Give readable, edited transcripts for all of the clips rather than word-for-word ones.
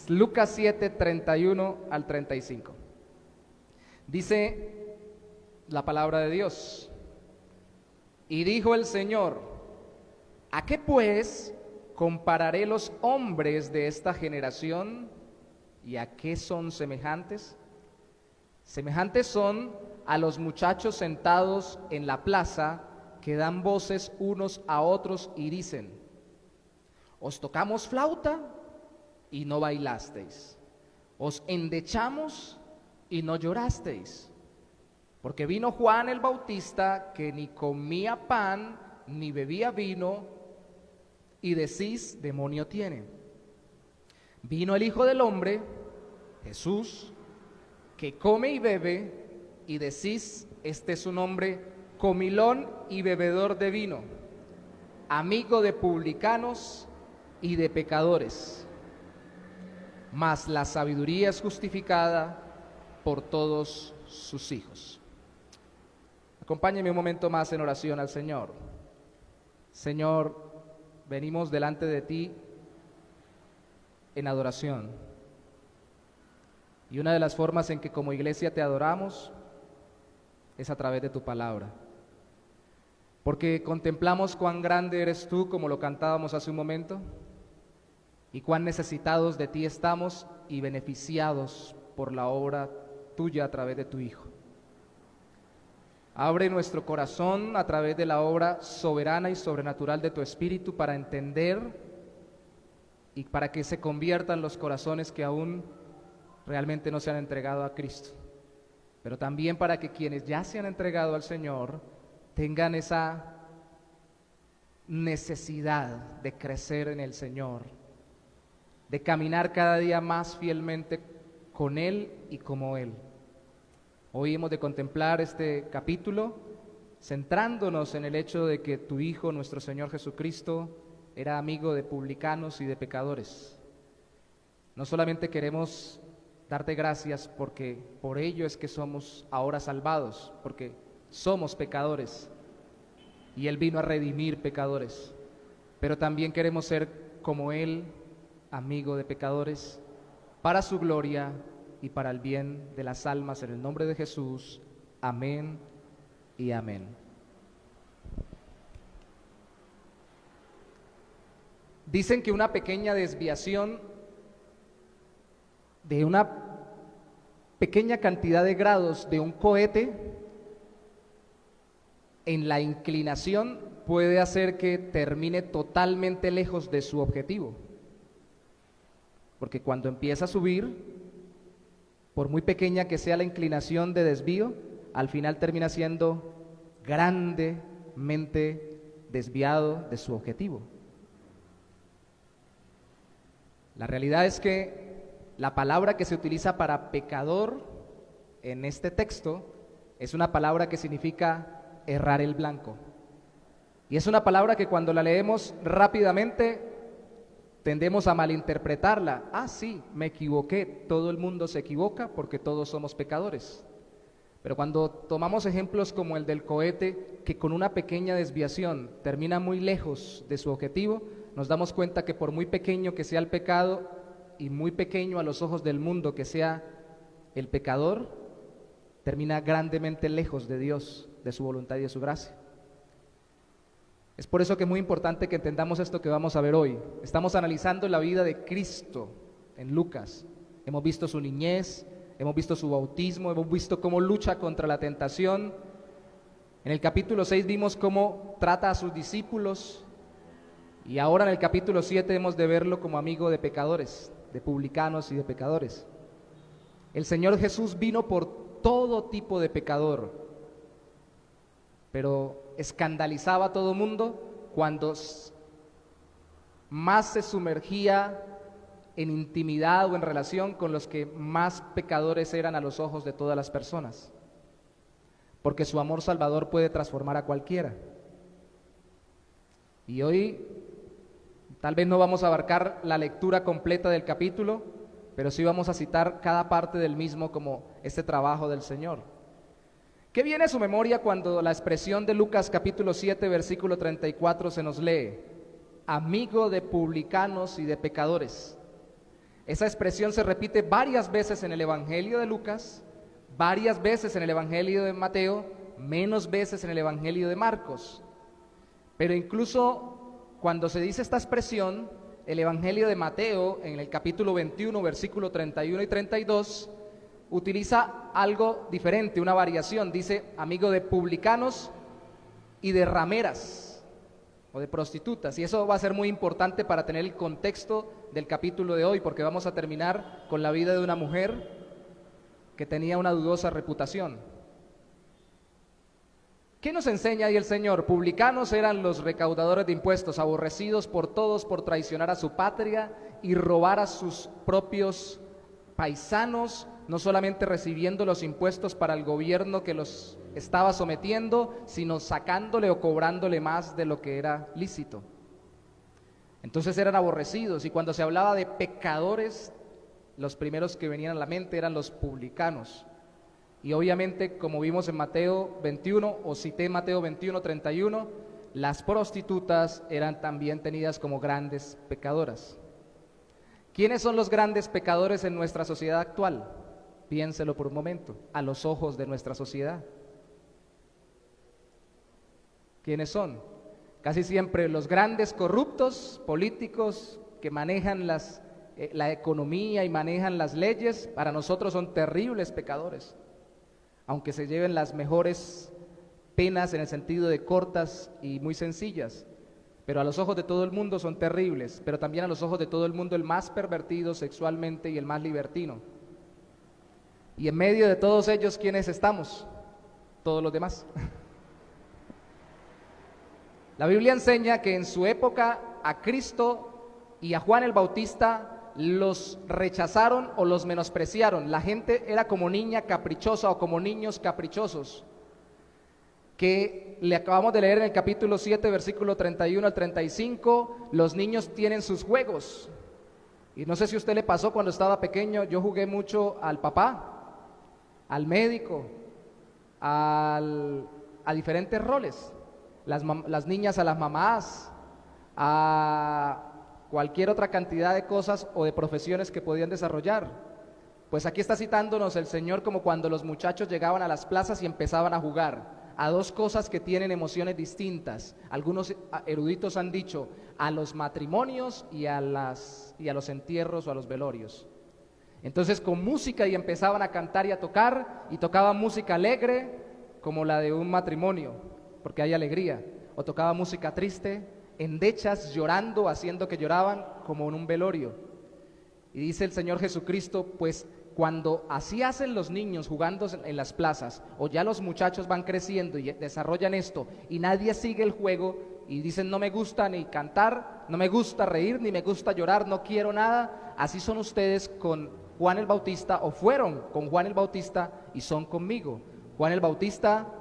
Lucas 7, 31 al 35. Dice la palabra de Dios: y dijo el Señor, ¿a qué pues compararé los hombres de esta generación? ¿Y a qué son semejantes? Semejantes son a los muchachos sentados en la plaza, que dan voces unos a otros y dicen: os tocamos flauta y no bailasteis, os endechamos y no llorasteis. Porque vino Juan el Bautista, que ni comía pan ni bebía vino, y decís: demonio tiene. Vino el Hijo del Hombre, Jesús, que come y bebe, y decís: este es un hombre comilón y bebedor de vino, amigo de publicanos y de pecadores. Mas la sabiduría es justificada por todos sus hijos. Acompáñeme un momento más en oración al Señor. Señor, venimos delante de ti en adoración. Y una de las formas en que como iglesia te adoramos es a través de tu palabra. Porque contemplamos cuán grande eres tú, como lo cantábamos hace un momento, y cuán necesitados de ti estamos y beneficiados por la obra tuya a través de tu Hijo. Abre nuestro corazón a través de la obra soberana y sobrenatural de tu Espíritu para entender y para que se conviertan los corazones que aún realmente no se han entregado a Cristo, pero también para que quienes ya se han entregado al Señor tengan esa necesidad de crecer en el Señor, de caminar cada día más fielmente con Él y como Él. Hoy hemos de contemplar este capítulo centrándonos en el hecho de que tu Hijo, nuestro Señor Jesucristo, era amigo de publicanos y de pecadores. No solamente queremos darte gracias porque por ello es que somos ahora salvados, porque somos pecadores y Él vino a redimir pecadores, pero también queremos ser como Él, amigo de pecadores, para su gloria y para el bien de las almas, en el nombre de Jesús. Amén y amén. Dicen que una pequeña desviación de una pequeña cantidad de grados de un cohete en la inclinación puede hacer que termine totalmente lejos de su objetivo. Porque cuando empieza a subir, por muy pequeña que sea la inclinación de desvío, al final termina siendo grandemente desviado de su objetivo. La realidad es que la palabra que se utiliza para pecador en este texto es una palabra que significa errar el blanco. Y es una palabra que cuando la leemos rápidamente tendemos a malinterpretarla. Ah, sí, me equivoqué. Todo el mundo se equivoca porque todos somos pecadores. Pero cuando tomamos ejemplos como el del cohete, que con una pequeña desviación termina muy lejos de su objetivo, nos damos cuenta que por muy pequeño que sea el pecado y muy pequeño a los ojos del mundo que sea el pecador, termina grandemente lejos de Dios, de su voluntad y de su gracia. Es por eso que es muy importante que entendamos esto que vamos a ver hoy. Estamos analizando la vida de Cristo en Lucas. Hemos visto su niñez, hemos visto su bautismo, hemos visto cómo lucha contra la tentación. En el capítulo 6 vimos cómo trata a sus discípulos, y ahora en el capítulo 7 hemos de verlo como amigo de pecadores, de publicanos y de pecadores. El Señor Jesús vino por todo tipo de pecador, pero escandalizaba a todo mundo cuando más se sumergía en intimidad o en relación con los que más pecadores eran a los ojos de todas las personas, porque su amor salvador puede transformar a cualquiera. Y hoy tal vez no vamos a abarcar la lectura completa del capítulo, pero sí vamos a citar cada parte del mismo como este trabajo del Señor. ¿Qué viene a su memoria cuando la expresión de Lucas capítulo 7 versículo 34 se nos lee? Amigo de publicanos y de pecadores. Esa expresión se repite varias veces en el Evangelio de Lucas, varias veces en el Evangelio de Mateo, menos veces en el Evangelio de Marcos. Pero incluso cuando se dice esta expresión, el Evangelio de Mateo, en el capítulo 21, versículo 31 y 32, utiliza algo diferente, una variación. Dice, amigo de publicanos y de rameras, o de prostitutas. Y eso va a ser muy importante para tener el contexto del capítulo de hoy, porque vamos a terminar con la vida de una mujer que tenía una dudosa reputación. ¿Qué nos enseña ahí el Señor? Publicanos eran los recaudadores de impuestos, aborrecidos por todos por traicionar a su patria y robar a sus propios paisanos, no solamente recibiendo los impuestos para el gobierno que los estaba sometiendo, sino sacándole o cobrándole más de lo que era lícito. Entonces eran aborrecidos, y cuando se hablaba de pecadores, los primeros que venían a la mente eran los publicanos. Y obviamente, como vimos en Mateo 21, o cité Mateo 21, 31, las prostitutas eran también tenidas como grandes pecadoras. ¿Quiénes son los grandes pecadores en nuestra sociedad actual? Piénselo por un momento, a los ojos de nuestra sociedad. ¿Quiénes son? Casi siempre los grandes corruptos políticos que manejan la economía y manejan las leyes. Para nosotros son terribles pecadores, aunque se lleven las mejores penas en el sentido de cortas y muy sencillas, pero a los ojos de todo el mundo son terribles, pero también a los ojos de todo el mundo el más pervertido sexualmente y el más libertino. Y en medio de todos ellos, ¿quiénes estamos? Todos los demás. La Biblia enseña que en su época a Cristo y a Juan el Bautista los rechazaron o los menospreciaron. La gente era como niña caprichosa o como niños caprichosos, que le acabamos de leer en el capítulo 7, versículo 31 al 35, los niños tienen sus juegos. Y no sé si a usted le pasó cuando estaba pequeño, yo jugué mucho al papá, al médico, a diferentes roles. Las niñas a las mamás, a cualquier otra cantidad de cosas o de profesiones que podían desarrollar. Pues aquí está citándonos el Señor como cuando los muchachos llegaban a las plazas y empezaban a jugar a dos cosas que tienen emociones distintas. Algunos eruditos han dicho a los matrimonios y a los entierros o a los velorios. Entonces con música, y empezaban a cantar y a tocar, y tocaban música alegre como la de un matrimonio, porque hay alegría, o tocaba música triste, endechas, llorando, haciendo que lloraban como en un velorio. Y dice el Señor Jesucristo, pues cuando así hacen los niños jugando en las plazas, o ya los muchachos van creciendo y desarrollan esto, y nadie sigue el juego, y dicen no me gusta ni cantar, no me gusta reír, ni me gusta llorar, no quiero nada, así son ustedes con Juan el Bautista, o fueron con Juan el Bautista y son conmigo. Juan el Bautista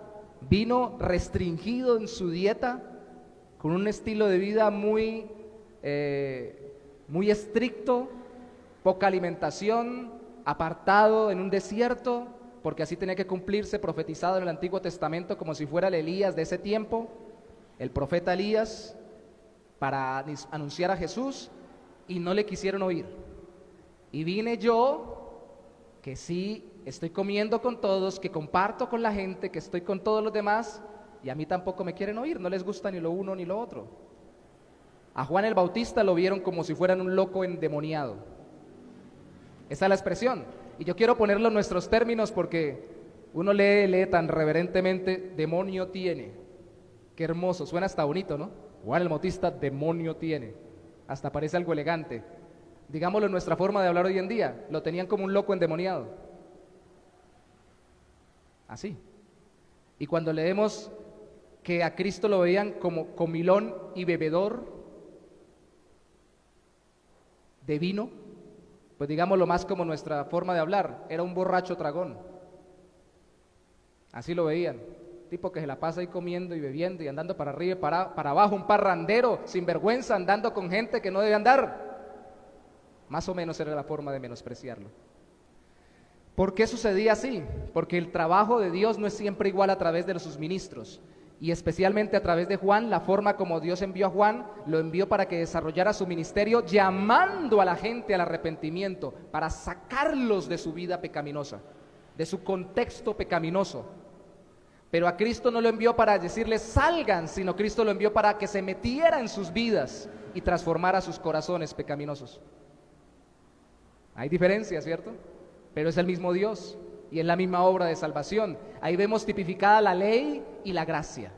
vino restringido en su dieta, con un estilo de vida muy estricto, poca alimentación, apartado en un desierto, porque así tenía que cumplirse, profetizado en el Antiguo Testamento, como si fuera el Elías de ese tiempo, el profeta Elías, para anunciar a Jesús, y no le quisieron oír. Y vine yo, que sí estoy comiendo con todos, que comparto con la gente, que estoy con todos los demás, y a mí tampoco me quieren oír, no les gusta ni lo uno ni lo otro. A Juan el Bautista lo vieron como si fueran un loco endemoniado. Esa es la expresión, y yo quiero ponerlo en nuestros términos porque uno lee tan reverentemente, demonio tiene. Qué hermoso, suena hasta bonito, ¿no? Juan el Bautista, demonio tiene. Hasta parece algo elegante. Digámoslo en nuestra forma de hablar hoy en día, lo tenían como un loco endemoniado. Así. Y cuando leemos que a Cristo lo veían como comilón y bebedor de vino, pues digámoslo más como nuestra forma de hablar, era un borracho tragón. Así lo veían, tipo que se la pasa ahí comiendo y bebiendo y andando para arriba y para abajo, un parrandero sin vergüenza, andando con gente que no debe andar. Más o menos era la forma de menospreciarlo. ¿Por qué sucedía así? Porque el trabajo de Dios no es siempre igual a través de sus ministros. y especialmente a través de Juan, la forma como Dios envió a Juan, lo envió para que desarrollara su ministerio, llamando a la gente al arrepentimiento, para sacarlos de su vida pecaminosa, de su contexto pecaminoso. Pero a Cristo no lo envió para decirles salgan, sino Cristo lo envió para que se metiera en sus vidas y transformara sus corazones pecaminosos. Hay diferencias, ¿cierto? Pero es el mismo Dios y es la misma obra de salvación. Ahí vemos tipificada la ley y la gracia.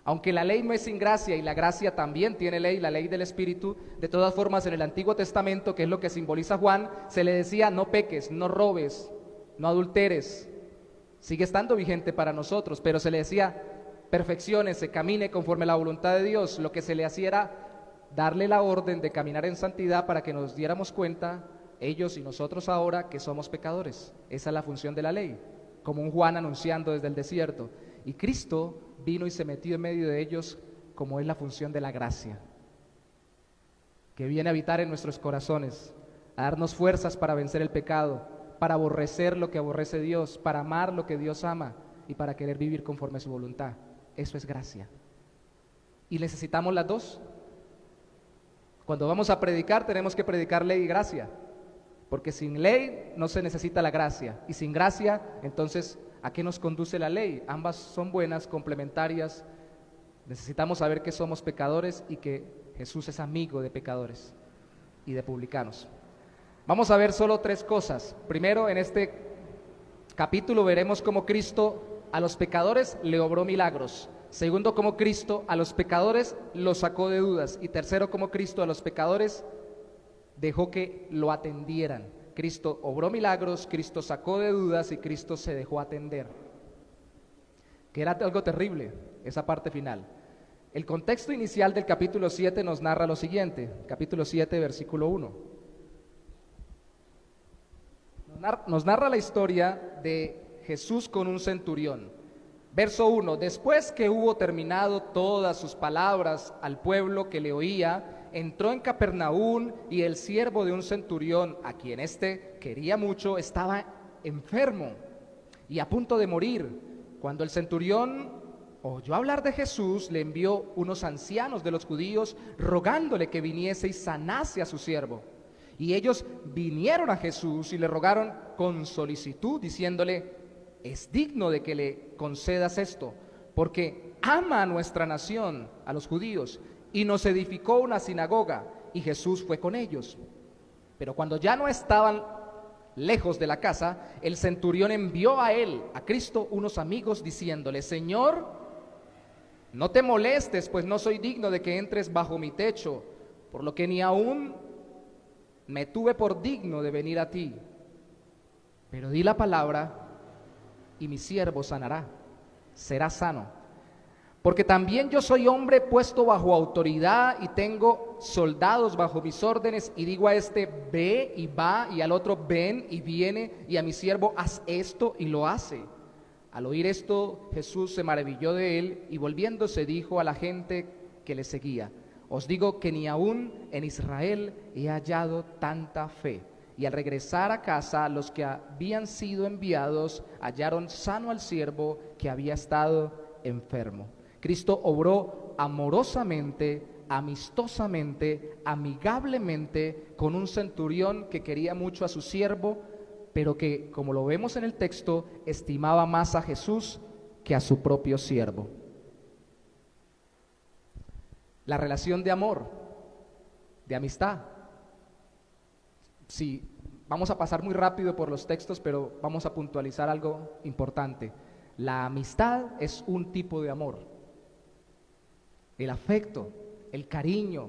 Aunque la ley no es sin gracia y la gracia también tiene ley, la ley del Espíritu, de todas formas en el Antiguo Testamento, que es lo que simboliza Juan, se le decía no peques, no robes, no adulteres. Sigue estando vigente para nosotros, pero se le decía perfecciónese, camine conforme a la voluntad de Dios. Lo que se le hacía era darle la orden de caminar en santidad para que nos diéramos cuenta, ellos y nosotros ahora, que somos pecadores. Esa es la función de la ley, como un Juan anunciando desde el desierto. Y Cristo vino y se metió en medio de ellos, como es la función de la gracia, que viene a habitar en nuestros corazones, a darnos fuerzas para vencer el pecado, para aborrecer lo que aborrece Dios, para amar lo que Dios ama y para querer vivir conforme a su voluntad. Eso es gracia. Y necesitamos las dos. Cuando vamos a predicar tenemos que predicar ley y gracia, porque sin ley no se necesita la gracia, y sin gracia, entonces, ¿a qué nos conduce la ley? Ambas son buenas, complementarias. Necesitamos saber que somos pecadores y que Jesús es amigo de pecadores y de publicanos. Vamos a ver solo tres cosas. Primero, en este capítulo veremos cómo Cristo a los pecadores le obró milagros. Segundo, cómo Cristo a los pecadores los sacó de dudas. Y tercero, cómo Cristo a los pecadores dejó que lo atendieran. Cristo obró milagros, Cristo sacó de dudas y Cristo se dejó atender. Que era algo terrible, esa parte final. El contexto inicial del capítulo 7 nos narra lo siguiente. Capítulo 7, versículo 1. Nos narra la historia de Jesús con un centurión. Verso 1, después que hubo terminado todas sus palabras al pueblo que le oía, entró en Capernaum y el siervo de un centurión, a quien éste quería mucho, estaba enfermo y a punto de morir. Cuando el centurión oyó hablar de Jesús, le envió unos ancianos de los judíos rogándole que viniese y sanase a su siervo. Y ellos vinieron a Jesús y le rogaron con solicitud, diciéndole, es digno de que le concedas esto, porque ama a nuestra nación, a los judíos, y nos edificó una sinagoga, y Jesús fue con ellos. Pero cuando ya no estaban lejos de la casa, el centurión envió a él, a Cristo, unos amigos, diciéndole, Señor, no te molestes, pues no soy digno de que entres bajo mi techo, por lo que ni aún me tuve por digno de venir a ti, pero di la palabra y mi siervo sanará, será sano. Porque también yo soy hombre puesto bajo autoridad y tengo soldados bajo mis órdenes, y digo a este, ve y va, y al otro, ven y viene, y a mi siervo, haz esto y lo hace. Al oír esto, Jesús se maravilló de él y volviéndose dijo a la gente que le seguía, os digo que ni aún en Israel he hallado tanta fe. Y al regresar a casa, los que habían sido enviados hallaron sano al siervo que había estado enfermo. Cristo obró amorosamente, amistosamente, amigablemente con un centurión que quería mucho a su siervo, pero que, como lo vemos en el texto, estimaba más a Jesús que a su propio siervo. La relación de amor, de amistad. Sí, vamos a pasar muy rápido por los textos, pero vamos a puntualizar algo importante. La amistad es un tipo de amor. El afecto, el cariño.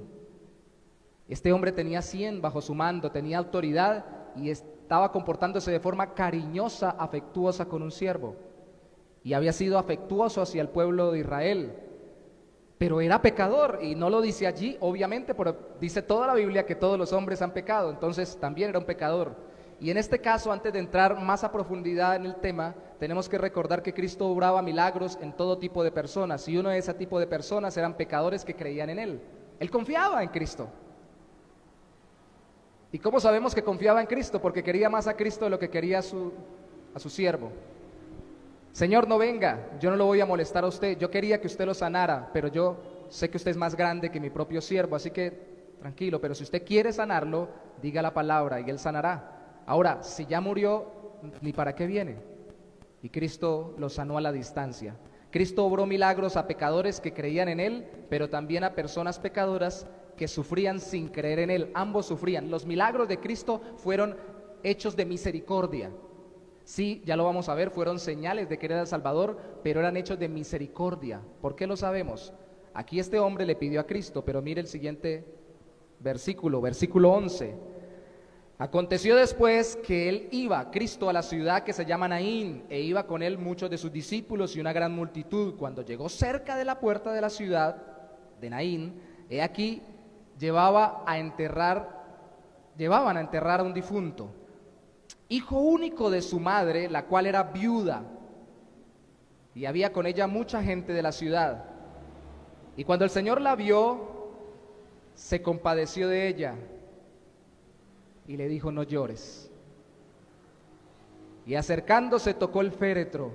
Este hombre tenía 100 bajo su mando, tenía autoridad y estaba comportándose de forma cariñosa, afectuosa con un siervo. Y había sido afectuoso hacia el pueblo de Israel. Pero era pecador, y no lo dice allí, obviamente, pero dice toda la Biblia que todos los hombres han pecado, entonces también era un pecador. Y en este caso, antes de entrar más a profundidad en el tema, tenemos que recordar que Cristo obraba milagros en todo tipo de personas, y uno de ese tipo de personas eran pecadores que creían en Él. Él confiaba en Cristo. ¿Y cómo sabemos que confiaba en Cristo? Porque quería más a Cristo de lo que quería a su siervo. Señor, no venga, yo no lo voy a molestar a usted, yo quería que usted lo sanara, pero yo sé que usted es más grande que mi propio siervo, así que tranquilo, pero si usted quiere sanarlo, diga la palabra y él sanará. Ahora, si ya murió, ni para qué viene. Y Cristo lo sanó a la distancia. Cristo obró milagros a pecadores que creían en Él, pero también a personas pecadoras que sufrían sin creer en Él. Ambos sufrían. Los milagros de Cristo fueron hechos de misericordia. Sí, ya lo vamos a ver, fueron señales de que era el Salvador, pero eran hechos de misericordia. ¿Por qué lo sabemos? Aquí este hombre le pidió a Cristo, pero mire el siguiente versículo 11. Aconteció después que él iba, Cristo, a la ciudad que se llama Naín, e iba con él muchos de sus discípulos y una gran multitud. Cuando llegó cerca de la puerta de la ciudad de Naín, he aquí llevaban a enterrar a un difunto, hijo único de su madre, la cual era viuda, y había con ella mucha gente de la ciudad. Y cuando el Señor la vio, se compadeció de ella y le dijo: no llores. Y acercándose tocó el féretro,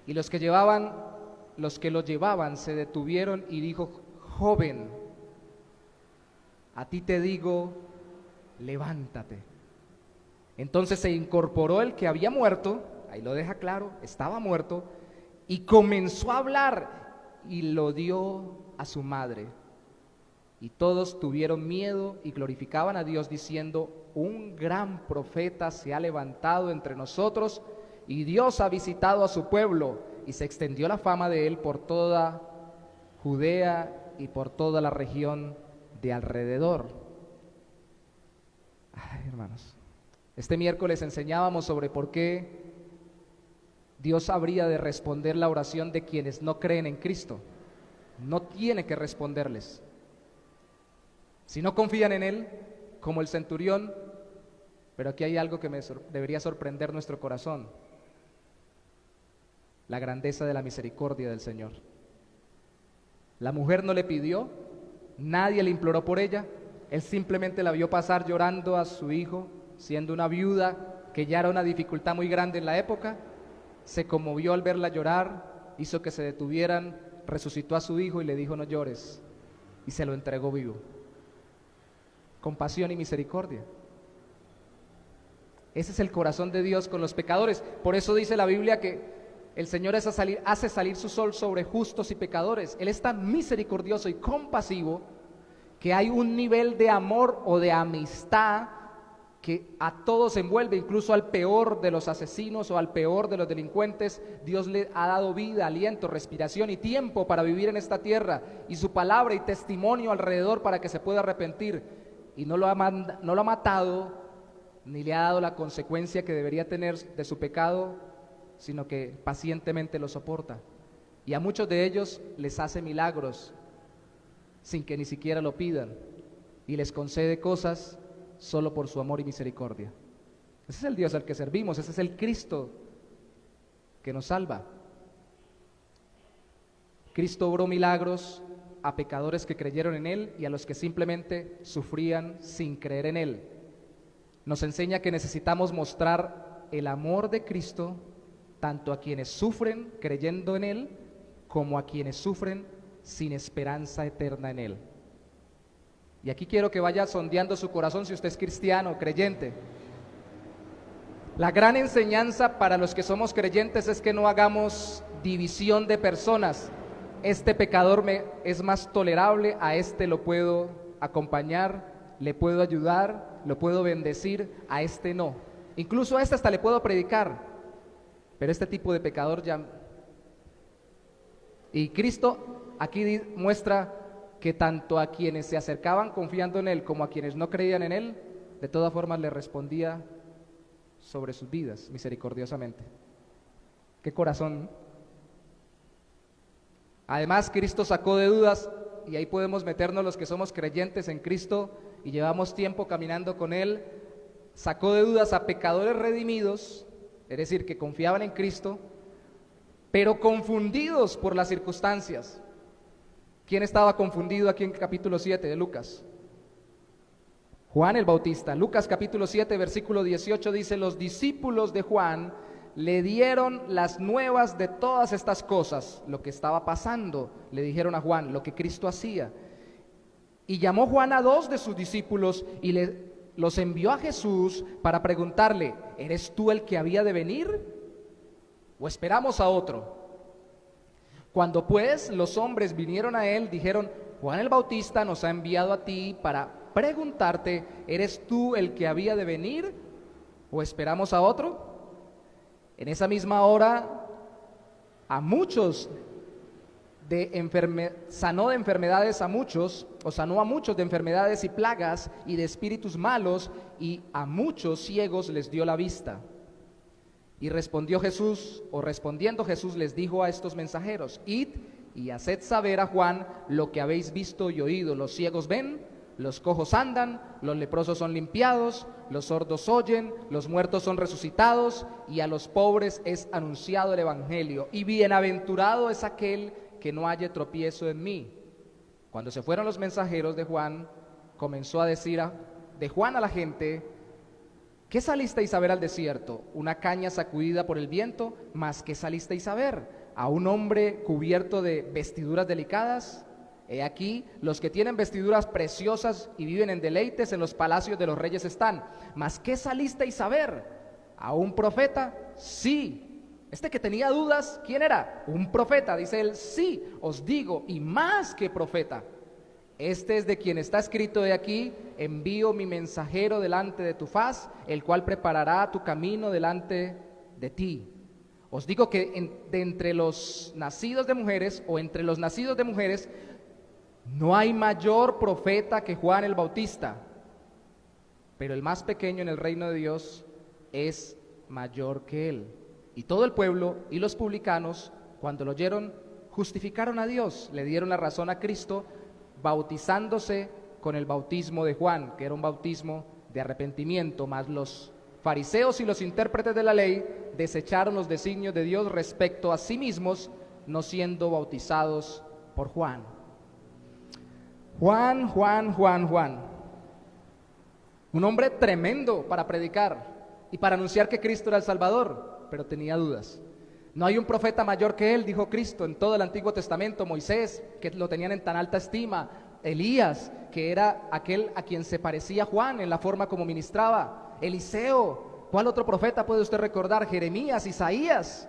y los que lo llevaban se detuvieron, y dijo: joven, a ti te digo, levántate. Entonces se incorporó el que había muerto, ahí lo deja claro, estaba muerto, y comenzó a hablar, y lo dio a su madre. Y todos tuvieron miedo y glorificaban a Dios diciendo: un gran profeta se ha levantado entre nosotros, y Dios ha visitado a su pueblo. Y se extendió la fama de él por toda Judea y por toda la región de alrededor. Ay, hermanos, este miércoles enseñábamos sobre por qué Dios habría de responder la oración de quienes no creen en Cristo. No tiene que responderles. Si no confían en Él, como el centurión, pero aquí hay algo que debería sorprender nuestro corazón: la grandeza de la misericordia del Señor. La mujer no le pidió, nadie le imploró por ella, Él simplemente la vio pasar llorando a su hijo, siendo una viuda, que ya era una dificultad muy grande en la época. Se conmovió al verla llorar, hizo que se detuvieran, resucitó a su hijo y le dijo: no llores, y se lo entregó vivo. Compasión y misericordia. Ese es el corazón de Dios con los pecadores. Por eso dice la Biblia que el Señor hace salir su sol sobre justos y pecadores. Él es tan misericordioso y compasivo que hay un nivel de amor o de amistad que a todos envuelve, incluso al peor de los asesinos o al peor de los delincuentes. Dios le ha dado vida, aliento, respiración y tiempo para vivir en esta tierra, y su palabra y testimonio alrededor para que se pueda arrepentir. Y no lo ha matado, ni le ha dado la consecuencia que debería tener de su pecado, sino que pacientemente lo soporta. Y a muchos de ellos les hace milagros sin que ni siquiera lo pidan, y les concede cosas solo por su amor y misericordia. Ese es el Dios al que servimos, ese es el Cristo que nos salva. Cristo obró milagros a pecadores que creyeron en Él y a los que simplemente sufrían sin creer en Él. Nos enseña que necesitamos mostrar el amor de Cristo tanto a quienes sufren creyendo en Él, como a quienes sufren sin esperanza eterna en Él. Y aquí quiero que vaya sondeando su corazón si usted es cristiano, creyente. La gran enseñanza para los que somos creyentes es que no hagamos división de personas. Este pecador me es más tolerable, a este lo puedo acompañar, le puedo ayudar, lo puedo bendecir, a este no. Incluso a este hasta le puedo predicar, pero este tipo de pecador ya... Y Cristo aquí muestra que tanto a quienes se acercaban confiando en Él como a quienes no creían en Él, de todas formas le respondía sobre sus vidas misericordiosamente. ¡Qué corazón! Además, Cristo sacó de dudas, y ahí podemos meternos los que somos creyentes en Cristo y llevamos tiempo caminando con Él, sacó de dudas a pecadores redimidos, es decir, que confiaban en Cristo, pero confundidos por las circunstancias. ¿Quién estaba confundido aquí en capítulo 7 de Lucas? Juan el Bautista. Lucas capítulo 7, versículo 18 dice: los discípulos de Juan le dieron las nuevas de todas estas cosas, lo que estaba pasando, le dijeron a Juan, lo que Cristo hacía. Y llamó Juan a 2 de sus discípulos y los envió a Jesús para preguntarle, ¿eres tú el que había de venir o esperamos a otro? Cuando pues los hombres vinieron a él, dijeron, Juan el Bautista nos ha enviado a ti para preguntarte, ¿eres tú el que había de venir o esperamos a otro? En esa misma hora, a muchos sanó de enfermedades a muchos, o sanó a muchos de enfermedades y plagas y de espíritus malos, y a muchos ciegos les dio la vista. Y respondiendo Jesús les dijo a estos mensajeros, id y haced saber a Juan lo que habéis visto y oído. Los ciegos ven, los cojos andan, los leprosos son limpiados, los sordos oyen, los muertos son resucitados, y a los pobres es anunciado el evangelio. Y bienaventurado es aquel que no haya tropiezo en mí. Cuando se fueron los mensajeros de Juan, comenzó a decir de Juan a la gente, ¿qué salisteis a ver al desierto? ¿Una caña sacudida por el viento? ¿Mas qué salisteis a ver? ¿A un hombre cubierto de vestiduras delicadas? He aquí, los que tienen vestiduras preciosas y viven en deleites en los palacios de los reyes están. ¿Mas qué salisteis a ver? ¿A un profeta? Sí. Este que tenía dudas, ¿quién era? Un profeta, dice él, sí, os digo, y más que profeta. Este es de quien está escrito de aquí, envío mi mensajero delante de tu faz, el cual preparará tu camino delante de ti. Os digo que de entre los nacidos de mujeres, o entre los nacidos de mujeres, no hay mayor profeta que Juan el Bautista, pero el más pequeño en el reino de Dios es mayor que él. Y todo el pueblo y los publicanos, cuando lo oyeron, justificaron a Dios, le dieron la razón a Cristo, bautizándose con el bautismo de Juan, que era un bautismo de arrepentimiento, mas los fariseos y los intérpretes de la ley desecharon los designios de Dios respecto a sí mismos, no siendo bautizados por Juan. Juan, un hombre tremendo para predicar y para anunciar que Cristo era el Salvador, pero tenía dudas. No hay un profeta mayor que él, dijo Cristo, en todo el Antiguo Testamento. Moisés, que lo tenían en tan alta estima. Elías, que era aquel a quien se parecía Juan en la forma como ministraba. Eliseo, ¿cuál otro profeta puede usted recordar? Jeremías, Isaías.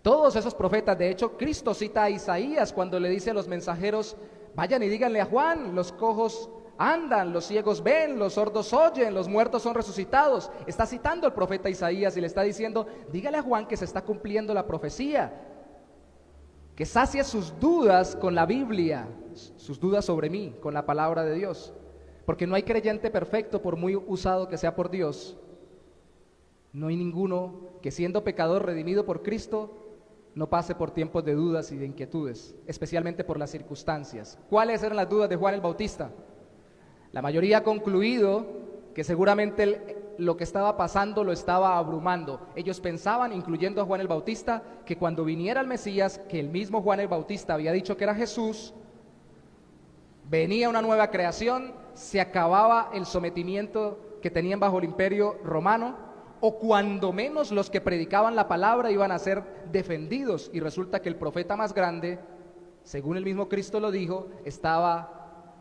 Todos esos profetas, de hecho, Cristo cita a Isaías cuando le dice a los mensajeros, vayan y díganle a Juan, los cojos andan, los ciegos ven, los sordos oyen, los muertos son resucitados. Está citando al profeta Isaías y le está diciendo, dígale a Juan que se está cumpliendo la profecía, que sacie sus dudas con la Biblia, sus dudas sobre mí, con la palabra de Dios. Porque no hay creyente perfecto, por muy usado que sea por Dios. No hay ninguno que siendo pecador redimido por Cristo no pase por tiempos de dudas y de inquietudes, especialmente por las circunstancias. ¿Cuáles eran las dudas de Juan el Bautista? La mayoría ha concluido que seguramente lo que estaba pasando lo estaba abrumando. Ellos pensaban, incluyendo a Juan el Bautista, que cuando viniera el Mesías, que el mismo Juan el Bautista había dicho que era Jesús, venía una nueva creación, se acababa el sometimiento que tenían bajo el imperio romano, o cuando menos los que predicaban la palabra iban a ser defendidos. Y resulta que el profeta más grande, según el mismo Cristo lo dijo,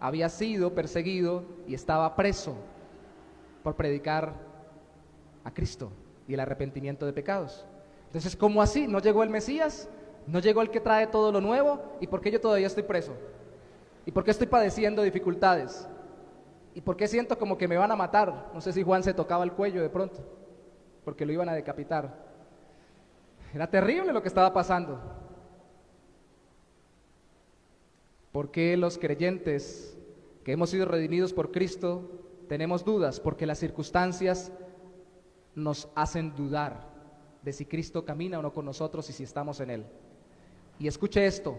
había sido perseguido y estaba preso por predicar a Cristo y el arrepentimiento de pecados. Entonces, ¿cómo así? ¿No llegó el Mesías? ¿No llegó el que trae todo lo nuevo? ¿Y por qué yo todavía estoy preso? ¿Y por qué estoy padeciendo dificultades? ¿Y por qué siento como que me van a matar? No sé si Juan se tocaba el cuello de pronto, porque lo iban a decapitar. Era terrible lo que estaba pasando. ¿Por qué los creyentes que hemos sido redimidos por Cristo tenemos dudas? Porque las circunstancias nos hacen dudar de si Cristo camina o no con nosotros y si estamos en Él. Y escuche esto,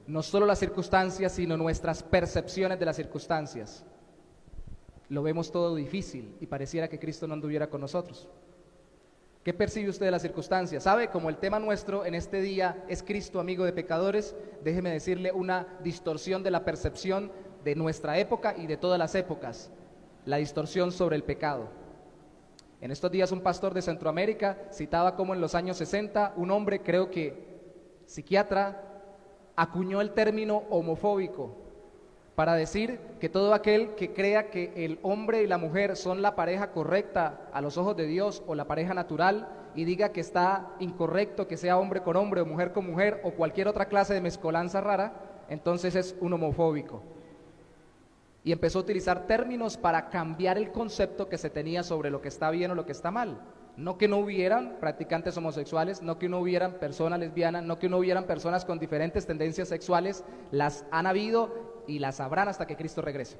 no solo las circunstancias, sino nuestras percepciones de las circunstancias. Lo vemos todo difícil y pareciera que Cristo no anduviera con nosotros. ¿Qué percibe usted de las circunstancias? ¿Sabe? Como el tema nuestro en este día es Cristo, amigo de pecadores, déjeme decirle una distorsión de la percepción de nuestra época y de todas las épocas, la distorsión sobre el pecado. En estos días un pastor de Centroamérica citaba como en los años 60 un hombre, creo que psiquiatra, acuñó el término homofóbico para decir que todo aquel que crea que el hombre y la mujer son la pareja correcta a los ojos de Dios o la pareja natural y diga que está incorrecto que sea hombre con hombre o mujer con mujer o cualquier otra clase de mezcolanza rara, entonces es un homofóbico. Y empezó a utilizar términos para cambiar el concepto que se tenía sobre lo que está bien o lo que está mal. No que no hubieran practicantes homosexuales, no que no hubieran personas lesbianas, no que no hubieran personas con diferentes tendencias sexuales, las han habido y las habrán hasta que Cristo regrese.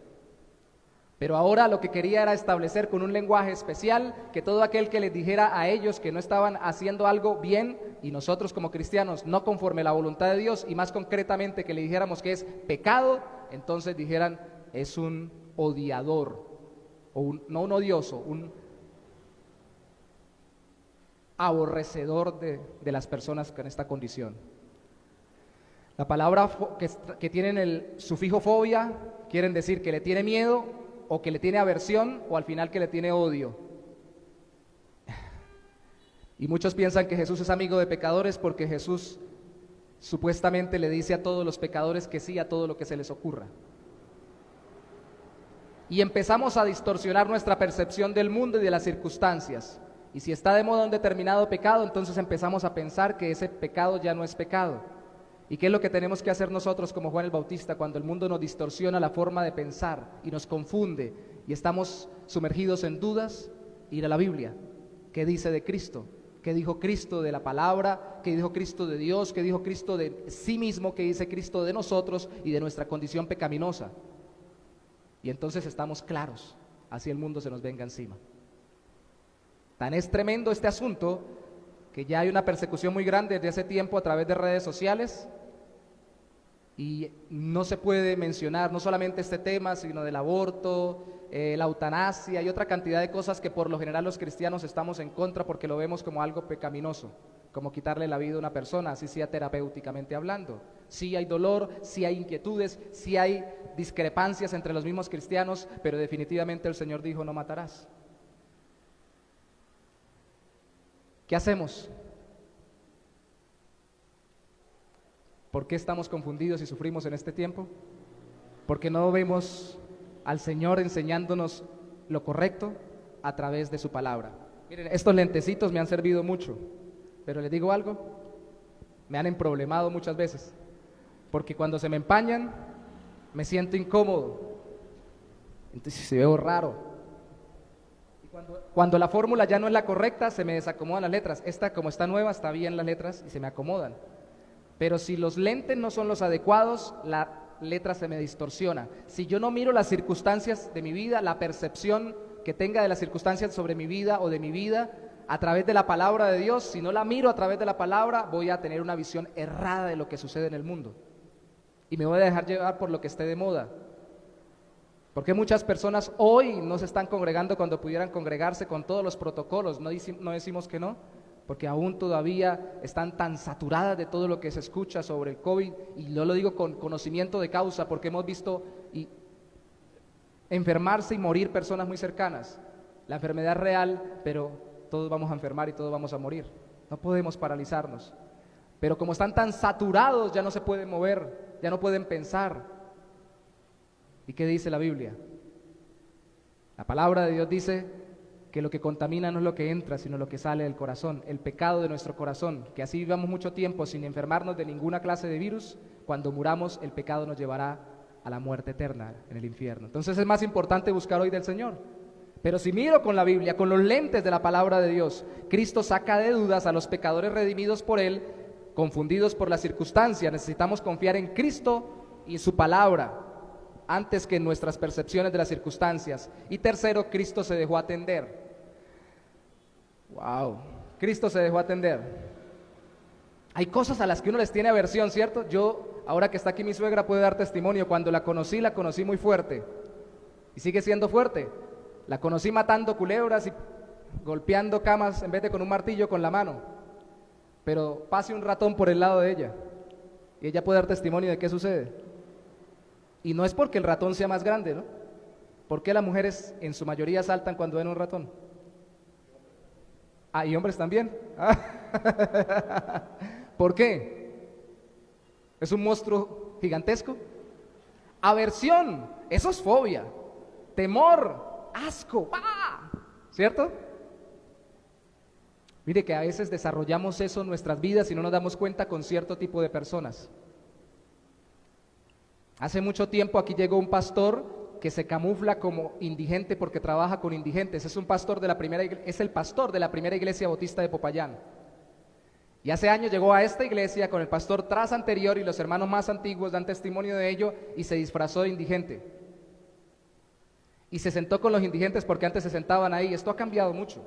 Pero ahora lo que quería era establecer con un lenguaje especial que todo aquel que les dijera a ellos que no estaban haciendo algo bien, y nosotros como cristianos no conforme a la voluntad de Dios, y más concretamente que le dijéramos que es pecado, entonces dijeran es un odiador, o no un odioso, un aborrecedor de las personas con esta condición. La palabra que tienen el sufijo fobia quieren decir que le tiene miedo o que le tiene aversión o al final que le tiene odio. Y muchos piensan que Jesús es amigo de pecadores porque Jesús supuestamente le dice a todos los pecadores que sí a todo lo que se les ocurra. Y empezamos a distorsionar nuestra percepción del mundo y de las circunstancias. Y si está de moda un determinado pecado, entonces empezamos a pensar que ese pecado ya no es pecado. ¿Y qué es lo que tenemos que hacer nosotros como Juan el Bautista cuando el mundo nos distorsiona la forma de pensar y nos confunde y estamos sumergidos en dudas? Ir a la Biblia. ¿Qué dice de Cristo? ¿Qué dijo Cristo de la palabra? ¿Qué dijo Cristo de Dios? ¿Qué dijo Cristo de sí mismo? ¿Qué dice Cristo de nosotros y de nuestra condición pecaminosa? Y entonces estamos claros, así el mundo se nos venga encima. Tan es tremendo este asunto que ya hay una persecución muy grande desde hace tiempo a través de redes sociales y no se puede mencionar no solamente este tema, sino del aborto, la eutanasia y otra cantidad de cosas que por lo general los cristianos estamos en contra porque lo vemos como algo pecaminoso, como quitarle la vida a una persona, así sea terapéuticamente hablando. Sí hay dolor, sí hay inquietudes, sí hay discrepancias entre los mismos cristianos, pero definitivamente el Señor dijo no matarás. ¿Qué hacemos? ¿Por qué estamos confundidos y sufrimos en este tiempo? Porque no vemos al Señor enseñándonos lo correcto a través de su palabra. Miren, estos lentecitos me han servido mucho, pero les digo algo, me han emproblemado muchas veces, porque cuando se me empañan, me siento incómodo, entonces se veo raro. Cuando la fórmula ya no es la correcta, se me desacomodan las letras. Esta, como está nueva, está bien las letras y se me acomodan. Pero si los lentes no son los adecuados, la letra se me distorsiona. Si yo no miro las circunstancias de mi vida, la percepción que tenga de las circunstancias sobre mi vida o de mi vida a través de la palabra de Dios, si no la miro a través de la palabra, voy a tener una visión errada de lo que sucede en el mundo. Y me voy a dejar llevar por lo que esté de moda. Porque muchas personas hoy no se están congregando cuando pudieran congregarse con todos los protocolos, no decimos que no, porque aún todavía están tan saturadas de todo lo que se escucha sobre el COVID, y yo lo digo con conocimiento de causa, porque hemos visto enfermarse y morir personas muy cercanas. La enfermedad es real, pero todos vamos a enfermar y todos vamos a morir, no podemos paralizarnos. Pero como están tan saturados, ya no se pueden mover, ya no pueden pensar. ¿Y qué dice la Biblia? La palabra de Dios dice que lo que contamina no es lo que entra, sino lo que sale del corazón, el pecado de nuestro corazón, que así vivamos mucho tiempo sin enfermarnos de ninguna clase de virus, cuando muramos el pecado nos llevará a la muerte eterna en el infierno. Entonces es más importante buscar hoy del Señor. Pero si miro con la Biblia, con los lentes de la palabra de Dios, Cristo saca de dudas a los pecadores redimidos por Él, confundidos por las circunstancias. Necesitamos confiar en Cristo y su palabra antes que en nuestras percepciones de las circunstancias. Y tercero, Cristo se dejó atender. Wow, Cristo se dejó atender. Hay cosas a las que uno les tiene aversión, ¿cierto? Yo, ahora que está aquí mi suegra, puedo dar testimonio. Cuando la conocí muy fuerte. Y sigue siendo fuerte. La conocí matando culebras y golpeando camas en vez de con un martillo con la mano. Pero pase un ratón por el lado de ella y ella puede dar testimonio de qué sucede. Y no es porque el ratón sea más grande, ¿no? ¿Por qué las mujeres en su mayoría saltan cuando ven un ratón? Ah, y hombres también. ¿Por qué? ¿Es un monstruo gigantesco? Aversión, eso es fobia. Temor, asco, ¡ah! ¿Cierto? Mire que a veces desarrollamos eso en nuestras vidas y no nos damos cuenta con cierto tipo de personas. Hace mucho tiempo aquí llegó un pastor que se camufla como indigente porque trabaja con indigentes. Es un pastor de la primera, es el pastor de la primera iglesia bautista de Popayán. Y hace años llegó a esta iglesia con el pastor tras anterior y los hermanos más antiguos dan testimonio de ello y se disfrazó de indigente. Y se sentó con los indigentes porque antes se sentaban ahí. Esto ha cambiado mucho.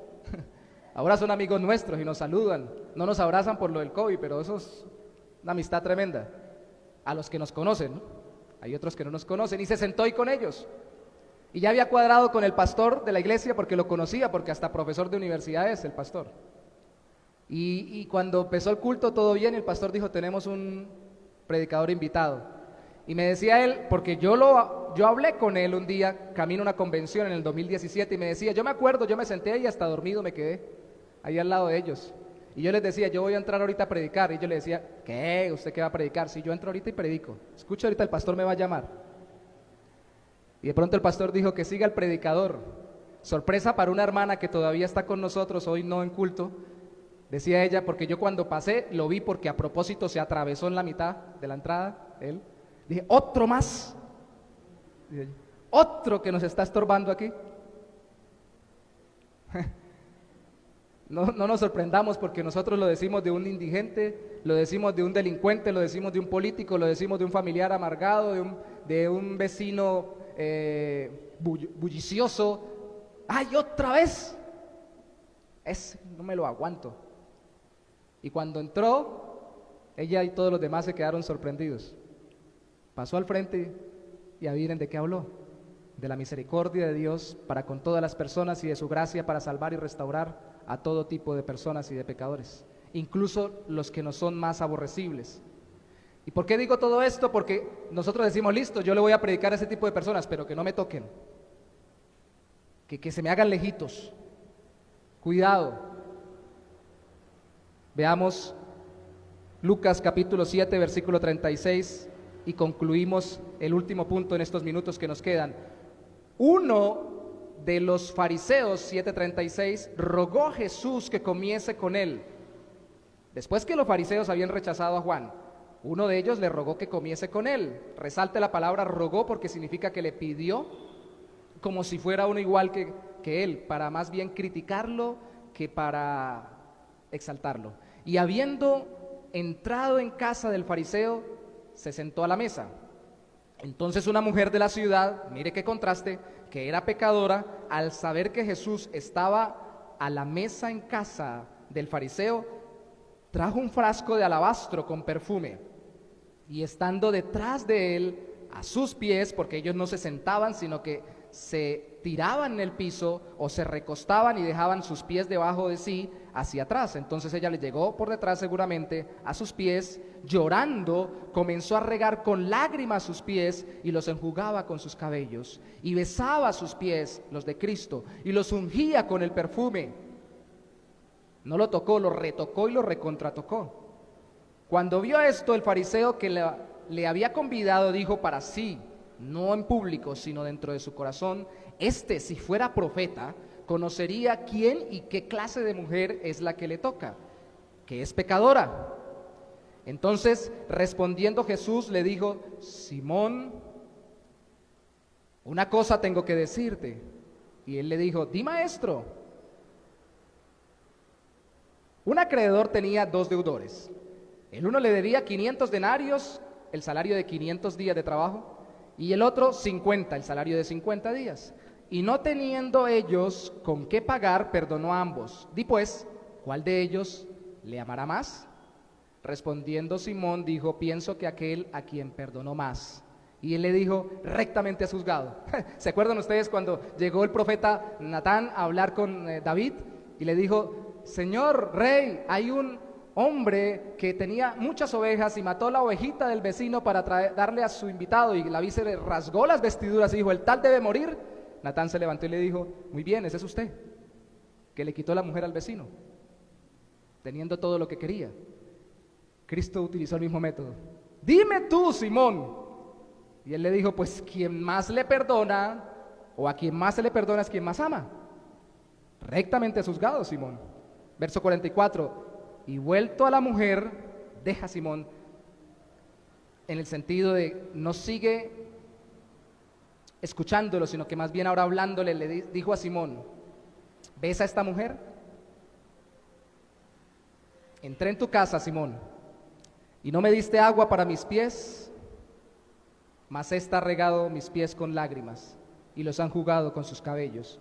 Ahora son amigos nuestros y nos saludan. No nos abrazan por lo del COVID, pero eso es una amistad tremenda. A los que nos conocen, ¿no? Hay otros que no nos conocen y se sentó ahí con ellos. Y ya había cuadrado con el pastor de la iglesia porque lo conocía, porque hasta profesor de universidad es el pastor. Y cuando empezó el culto todo bien, el pastor dijo, tenemos un predicador invitado. Y me decía él, porque yo hablé con él un día, camino a una convención en el 2017, y me decía, yo me acuerdo, yo me senté ahí hasta dormido me quedé, ahí al lado de ellos. Y yo les decía, yo voy a entrar ahorita a predicar. Y yo le decía, ¿qué? ¿Usted qué va a predicar? Si yo entro ahorita y predico. Escucha, ahorita el pastor me va a llamar. Y de pronto el pastor dijo que siga el predicador. Sorpresa para una hermana que todavía está con nosotros, hoy no en culto. Decía ella, porque yo cuando pasé lo vi porque a propósito se atravesó en la mitad de la entrada, él. Dije, otro más. Dije, otro que nos está estorbando aquí. No nos sorprendamos porque nosotros lo decimos de un indigente, lo decimos de un delincuente, lo decimos de un político, lo decimos de un familiar amargado, de un vecino bullicioso. ¡Ay, otra vez! Ese no me lo aguanto. Y cuando entró, ella y todos los demás se quedaron sorprendidos. Pasó al frente y adivinen de qué habló. De la misericordia de Dios para con todas las personas y de su gracia para salvar y restaurar a todo tipo de personas y de pecadores, incluso los que nos son más aborrecibles. ¿Y por qué digo todo esto? Porque nosotros decimos, listo, yo le voy a predicar a ese tipo de personas, pero que no me toquen, que se me hagan lejitos. Cuidado. Veamos Lucas capítulo 7, versículo 36 y concluimos el último punto en estos minutos que nos quedan. Uno de los fariseos, 7:36, rogó a Jesús que comiese con él. Después que los fariseos habían rechazado a Juan, uno de ellos le rogó que comiese con él. Resalte la palabra rogó porque significa que le pidió como si fuera uno igual que él, para más bien criticarlo que para exaltarlo. Y habiendo entrado en casa del fariseo, se sentó a la mesa. Entonces una mujer de la ciudad, mire qué contraste, que era pecadora, al saber que Jesús estaba a la mesa en casa del fariseo, trajo un frasco de alabastro con perfume, y estando detrás de él, a sus pies, porque ellos no se sentaban, sino que se tiraban en el piso o se recostaban y dejaban sus pies debajo de sí hacia atrás. Entonces ella le llegó por detrás seguramente a sus pies, llorando, comenzó a regar con lágrimas sus pies y los enjugaba con sus cabellos y besaba sus pies, los de Cristo, y los ungía con el perfume. No lo tocó, lo retocó y lo recontratocó. Cuando vio esto, el fariseo que le había convidado dijo para sí, no en público, sino dentro de su corazón, si fuera profeta, conocería quién y qué clase de mujer es la que le toca, que es pecadora. Entonces, respondiendo Jesús, le dijo, Simón, una cosa tengo que decirte. Y él le dijo, di, maestro. Un acreedor tenía 2 deudores. El uno le debía 500 denarios, el salario de 500 días de trabajo, y el otro 50, el salario de 50 días. Y no teniendo ellos con qué pagar, perdonó a ambos. Di pues, ¿cuál de ellos le amará más? Respondiendo Simón dijo, pienso que aquel a quien perdonó más. Y él le dijo, rectamente has juzgado. ¿Se acuerdan ustedes cuando llegó el profeta Natán a hablar con David? Y le dijo, Señor rey, hay un hombre que tenía muchas ovejas y mató la ovejita del vecino para darle a su invitado, y David se le rasgó las vestiduras y dijo, el tal debe morir. Natán se levantó y le dijo, muy bien, ese es usted, que le quitó la mujer al vecino. teniendo todo lo que quería. Cristo utilizó el mismo método. Dime tú, Simón. Y él le dijo, pues quien más le perdona, o a quien más se le perdona es quien más ama. Rectamente juzgado, Simón. Verso 44. Y vuelto a la mujer, deja a Simón, en el sentido de no sigue escuchándolo, sino que más bien ahora hablándole, le dijo a Simón, ¿ves a esta mujer? Entré en tu casa, Simón, y no me diste agua para mis pies, mas ésta ha regado mis pies con lágrimas y los han jugado con sus cabellos.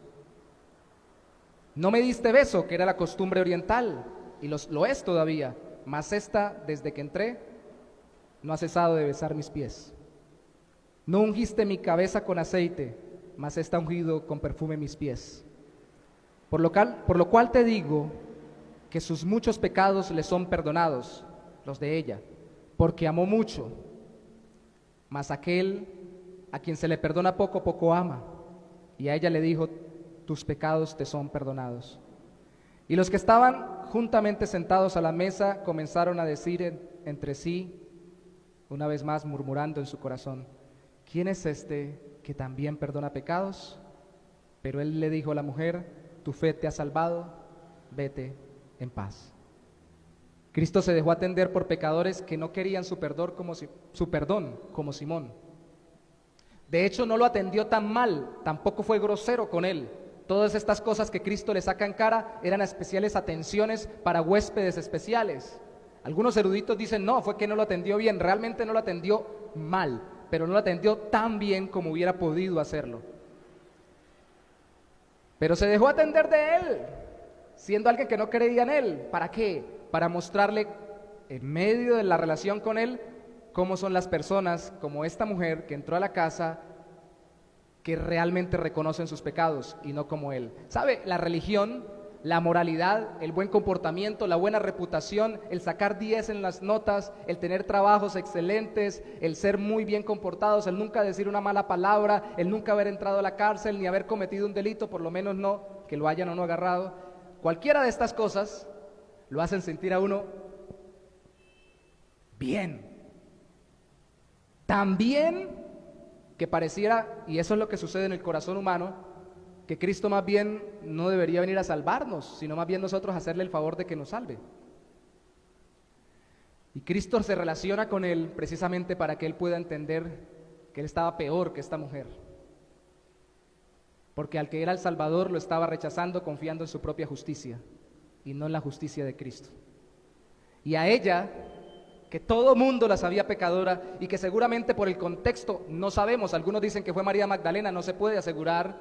No me diste beso, que era la costumbre oriental, y lo es todavía, mas ésta, desde que entré, no ha cesado de besar mis pies. No ungiste mi cabeza con aceite, mas ésta ha ungido con perfume mis pies. Por lo cual te digo que sus muchos pecados le son perdonados, los de ella, porque amó mucho. Mas aquel a quien se le perdona poco, poco ama. Y a ella le dijo, tus pecados te son perdonados. Y los que estaban juntamente sentados a la mesa comenzaron a decir entre sí, una vez más murmurando en su corazón, ¿quién es este que también perdona pecados? Pero él le dijo a la mujer, tu fe te ha salvado, vete en paz. Cristo se dejó atender por pecadores que no querían su perdón como Simón. De hecho, no lo atendió tan mal, tampoco fue grosero con él. Todas estas cosas que Cristo le saca en cara eran especiales atenciones para huéspedes especiales. Algunos eruditos dicen, no, fue que no lo atendió bien, realmente no lo atendió mal, pero no lo atendió tan bien como hubiera podido hacerlo. Pero se dejó atender de él, siendo alguien que no creía en él. ¿Para qué? Para mostrarle en medio de la relación con él cómo son las personas como esta mujer que entró a la casa, que realmente reconocen sus pecados y no como él. ¿Sabe? La religión, la moralidad, el buen comportamiento, la buena reputación, el sacar 10 en las notas, el tener trabajos excelentes, el ser muy bien comportados, el nunca decir una mala palabra, el nunca haber entrado a la cárcel ni haber cometido un delito, por lo menos no, que lo hayan o no agarrado. Cualquiera de estas cosas lo hacen sentir a uno bien. Tan bien que pareciera, y eso es lo que sucede en el corazón humano, que Cristo más bien no debería venir a salvarnos, sino más bien nosotros hacerle el favor de que nos salve. Y Cristo se relaciona con él precisamente para que él pueda entender que él estaba peor que esta mujer. Porque al que era el Salvador lo estaba rechazando confiando en su propia justicia y no en la justicia de Cristo. Y a ella, que todo mundo la sabía pecadora y que seguramente por el contexto no sabemos, algunos dicen que fue María Magdalena, no se puede asegurar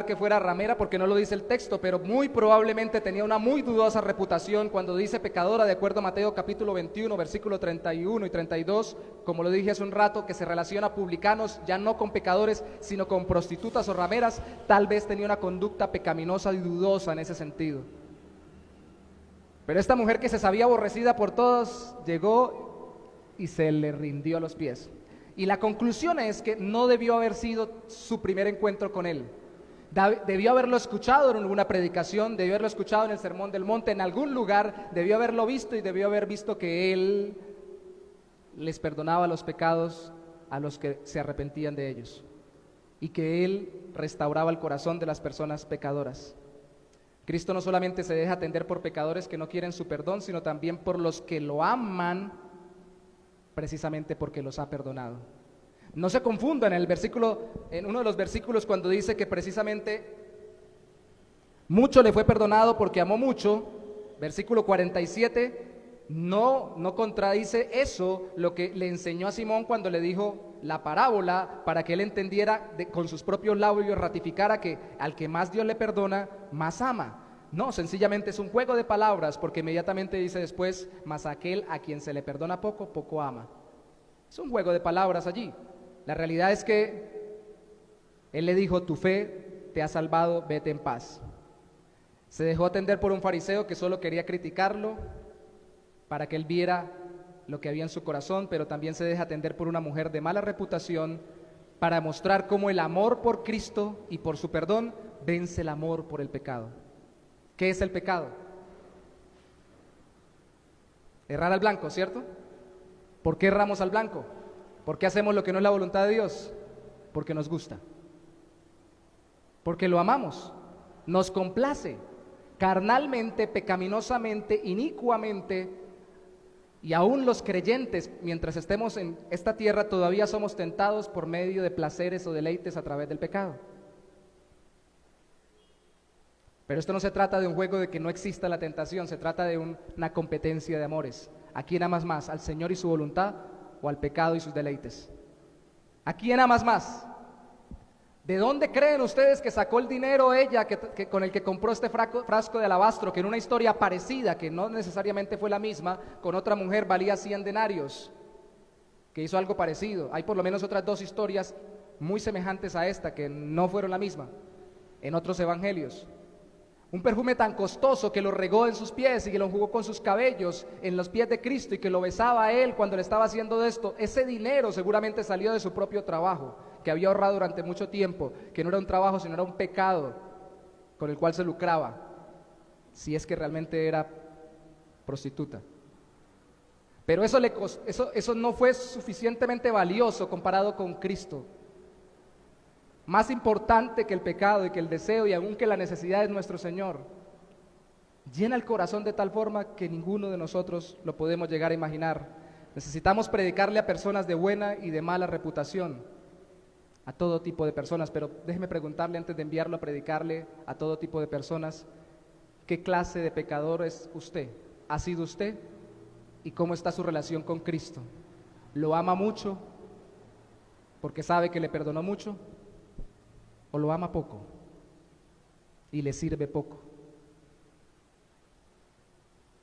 que fuera ramera porque no lo dice el texto, pero muy probablemente tenía una muy dudosa reputación cuando dice pecadora, de acuerdo a Mateo capítulo 21, versículo 31 y 32, como lo dije hace un rato, que se relaciona a publicanos ya no con pecadores, sino con prostitutas o rameras. Tal vez tenía una conducta pecaminosa y dudosa en ese sentido. Pero esta mujer que se sabía aborrecida por todos, llegó y se le rindió a los pies. Y la conclusión es que no debió haber sido su primer encuentro con él. Debió haberlo escuchado en alguna predicación, debió haberlo escuchado en el Sermón del Monte, en algún lugar, debió haberlo visto y debió haber visto que él les perdonaba los pecados a los que se arrepentían de ellos y que él restauraba el corazón de las personas pecadoras. Cristo no solamente se deja atender por pecadores que no quieren su perdón, sino también por los que lo aman, precisamente porque los ha perdonado. No se confundan en uno de los versículos cuando dice que precisamente mucho le fue perdonado porque amó mucho, versículo 47, no contradice eso lo que le enseñó a Simón cuando le dijo la parábola para que él entendiera con sus propios labios, ratificara que al que más Dios le perdona, más ama. No, sencillamente es un juego de palabras porque inmediatamente dice después, mas aquel a quien se le perdona poco, poco ama. Es un juego de palabras allí. La realidad es que él le dijo, tu fe te ha salvado, vete en paz. Se dejó atender por un fariseo que solo quería criticarlo para que él viera lo que había en su corazón, pero también se deja atender por una mujer de mala reputación para mostrar cómo el amor por Cristo y por su perdón vence el amor por el pecado. ¿Qué es el pecado? Errar al blanco, ¿cierto? ¿Por qué erramos al blanco? ¿Por qué hacemos lo que no es la voluntad de Dios? Porque nos gusta. Porque lo amamos. Nos complace. Carnalmente, pecaminosamente, inicuamente. Y aún los creyentes, mientras estemos en esta tierra, todavía somos tentados por medio de placeres o deleites a través del pecado. Pero esto no se trata de un juego de que no exista la tentación, se trata de una competencia de amores. ¿A quién amas más? ¿Al Señor y su voluntad o al pecado y sus deleites? ¿A quién amas más? ¿De dónde creen ustedes que sacó el dinero ella con el que compró este frasco de alabastro, que en una historia parecida, que no necesariamente fue la misma, con otra mujer valía 100 denarios, que hizo algo parecido? Hay por lo menos otras 2 historias muy semejantes a esta, que no fueron la misma, en otros evangelios. Un perfume tan costoso que lo regó en sus pies y que lo enjugó con sus cabellos en los pies de Cristo y que lo besaba a él cuando le estaba haciendo esto. Ese dinero seguramente salió de su propio trabajo, que había ahorrado durante mucho tiempo, que no era un trabajo sino era un pecado con el cual se lucraba, si es que realmente era prostituta. Pero eso no fue suficientemente valioso comparado con Cristo. Más importante que el pecado y que el deseo y aún que la necesidad de nuestro Señor, llena el corazón de tal forma que ninguno de nosotros lo podemos llegar a imaginar. Necesitamos predicarle a personas de buena y de mala reputación, a todo tipo de personas, pero déjeme preguntarle antes de enviarlo a predicarle a todo tipo de personas, ¿qué clase de pecador es usted? ¿Ha sido usted? ¿Y cómo está su relación con Cristo? ¿Lo ama mucho porque sabe que le perdonó mucho? ¿O lo ama poco y le sirve poco,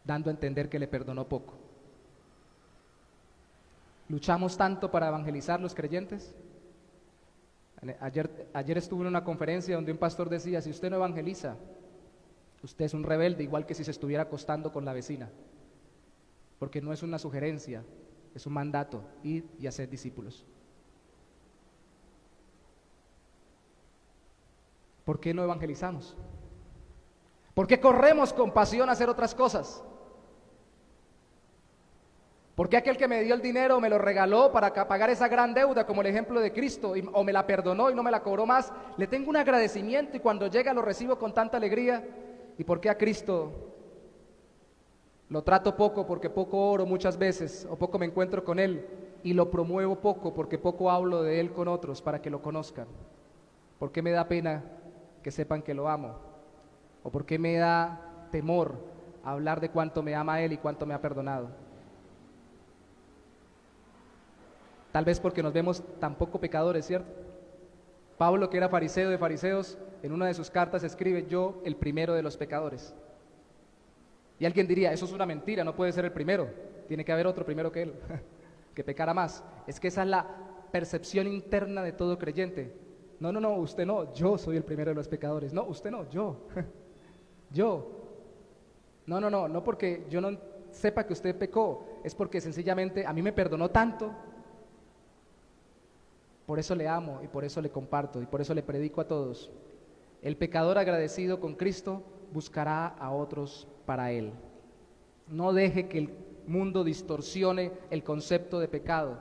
dando a entender que le perdonó poco? ¿Luchamos tanto para evangelizar los creyentes? Ayer estuve en una conferencia donde un pastor decía, si usted no evangeliza, usted es un rebelde, igual que si se estuviera acostando con la vecina, porque no es una sugerencia, es un mandato, ir y hacer discípulos. ¿Por qué no evangelizamos? ¿Por qué corremos con pasión a hacer otras cosas? ¿Por qué aquel que me dio el dinero me lo regaló para pagar esa gran deuda, como el ejemplo de Cristo, o me la perdonó y no me la cobró más? Le tengo un agradecimiento y cuando llega lo recibo con tanta alegría. ¿Y por qué a Cristo lo trato poco porque poco oro muchas veces o poco me encuentro con Él? Y lo promuevo poco porque poco hablo de Él con otros para que lo conozcan. ¿Por qué me da pena que sepan que lo amo? ¿O por qué me da temor hablar de cuánto me ama Él y cuánto me ha perdonado? Tal vez porque nos vemos tan poco pecadores, ¿cierto? Pablo, que era fariseo de fariseos, en una de sus cartas escribe, yo el primero de los pecadores. Y alguien diría, eso es una mentira, no puede ser el primero, tiene que haber otro primero que él, que pecara más. Es que esa es la percepción interna de todo creyente. No, usted no, yo soy el primero de los pecadores. No, usted no, yo. Yo. No porque yo no sepa que usted pecó, es porque sencillamente a mí me perdonó tanto. Por eso le amo y por eso le comparto y por eso le predico a todos. El pecador agradecido con Cristo buscará a otros para Él. No deje que el mundo distorsione el concepto de pecado,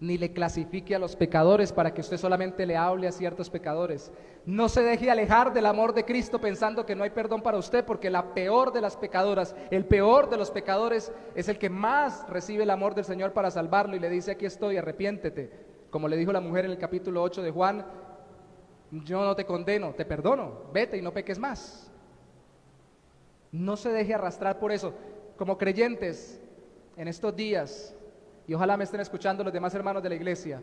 ni le clasifique a los pecadores para que usted solamente le hable a ciertos pecadores. No se deje alejar del amor de Cristo pensando que no hay perdón para usted, porque la peor de las pecadoras, el peor de los pecadores es el que más recibe el amor del Señor para salvarlo y le dice, aquí estoy, arrepiéntete. Como le dijo la mujer en el capítulo 8 de Juan, yo no te condeno, te perdono, vete y no peques más. No se deje arrastrar por eso. Como creyentes, en estos días, y ojalá me estén escuchando los demás hermanos de la iglesia,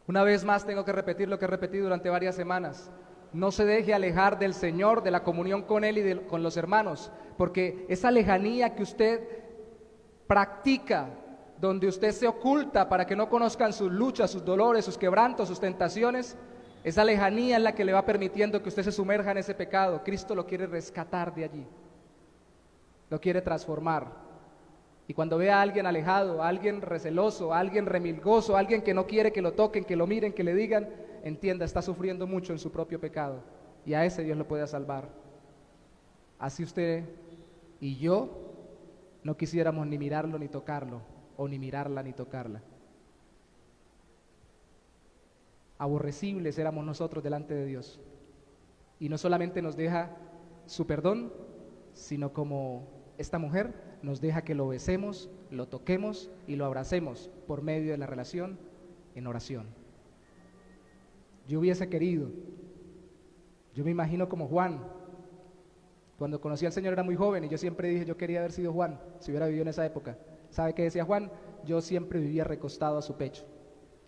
una vez más tengo que repetir lo que he repetido durante varias semanas. No se deje alejar del Señor, de la comunión con Él y con los hermanos, porque esa lejanía que usted practica, donde usted se oculta para que no conozcan sus luchas, sus dolores, sus quebrantos, sus tentaciones, esa lejanía es la que le va permitiendo que usted se sumerja en ese pecado. Cristo lo quiere rescatar de allí, lo quiere transformar. Y cuando ve a alguien alejado, a alguien receloso, a alguien remilgoso, a alguien que no quiere que lo toquen, que lo miren, que le digan, entienda, está sufriendo mucho en su propio pecado y a ese Dios lo puede salvar. Así usted y yo no quisiéramos ni mirarlo ni tocarlo, o ni mirarla ni tocarla. Aborrecibles éramos nosotros delante de Dios. Y no solamente nos deja su perdón, sino como esta mujer nos deja que lo besemos, lo toquemos y lo abracemos por medio de la relación en oración. Yo hubiese querido, yo me imagino como Juan, cuando conocí al Señor era muy joven y yo siempre dije, yo quería haber sido Juan, si hubiera vivido en esa época. ¿Sabe qué decía Juan? Yo siempre vivía recostado a su pecho,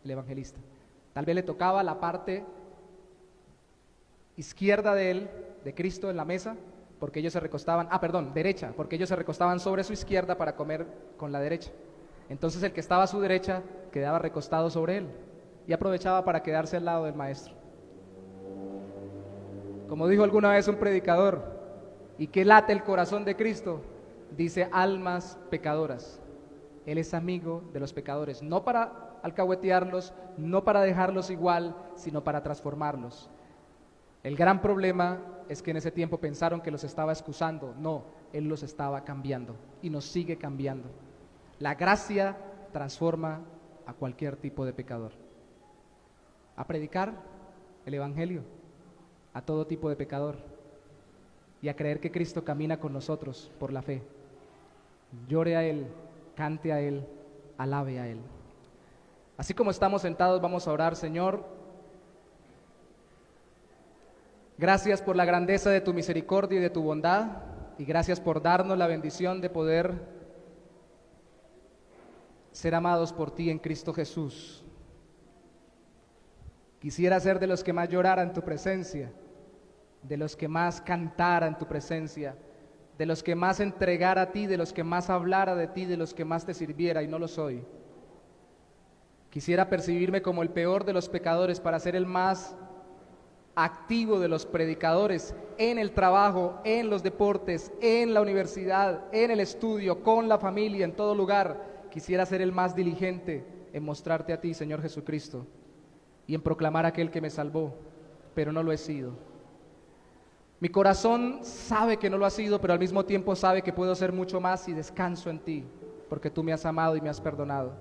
el evangelista. Tal vez le tocaba la parte izquierda de él, de Cristo en la mesa, porque ellos se recostaban, derecha, porque ellos se recostaban sobre su izquierda para comer con la derecha. Entonces el que estaba a su derecha quedaba recostado sobre él y aprovechaba para quedarse al lado del maestro. Como dijo alguna vez un predicador, ¿y qué late el corazón de Cristo? Dice almas pecadoras. Él es amigo de los pecadores, no para alcahuetearlos, no para dejarlos igual, sino para transformarlos. El gran problema es que en ese tiempo pensaron que los estaba excusando. No, Él los estaba cambiando y nos sigue cambiando. La gracia transforma a cualquier tipo de pecador. A predicar el evangelio a todo tipo de pecador y a creer que Cristo camina con nosotros por la fe. Llore a Él, cante a Él, alabe a Él. Así como estamos sentados, vamos a orar. Señor, gracias por la grandeza de tu misericordia y de tu bondad, y gracias por darnos la bendición de poder ser amados por ti en Cristo Jesús. Quisiera ser de los que más llorara en tu presencia, de los que más cantara en tu presencia, de los que más entregara a ti, de los que más hablara de ti, de los que más te sirviera, y no lo soy. Quisiera percibirme como el peor de los pecadores para ser el más activo de los predicadores en el trabajo, en los deportes, en la universidad, en el estudio, con la familia, en todo lugar. Quisiera ser el más diligente en mostrarte a ti, Señor Jesucristo, y en proclamar a aquel que me salvó, pero no lo he sido. Mi corazón sabe que no lo ha sido, pero al mismo tiempo sabe que puedo ser mucho más y descanso en ti, porque tú me has amado y me has perdonado.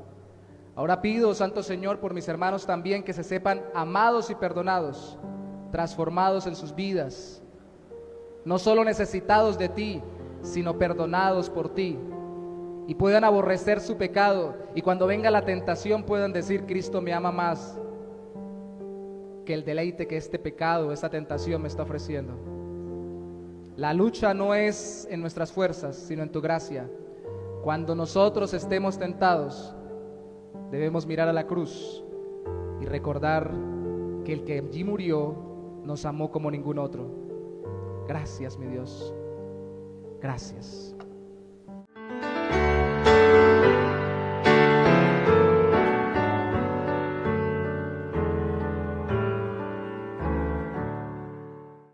Ahora pido, Santo Señor, por mis hermanos también, que se sepan amados y perdonados, transformados en sus vidas, no solo necesitados de ti, sino perdonados por ti, y puedan aborrecer su pecado, y cuando venga la tentación puedan decir, Cristo me ama más que el deleite que este pecado, esta tentación me está ofreciendo. La lucha no es en nuestras fuerzas, sino en tu gracia. Cuando nosotros estemos tentados, debemos mirar a la cruz y recordar que el que allí murió nos amó como ningún otro. Gracias, mi Dios. Gracias.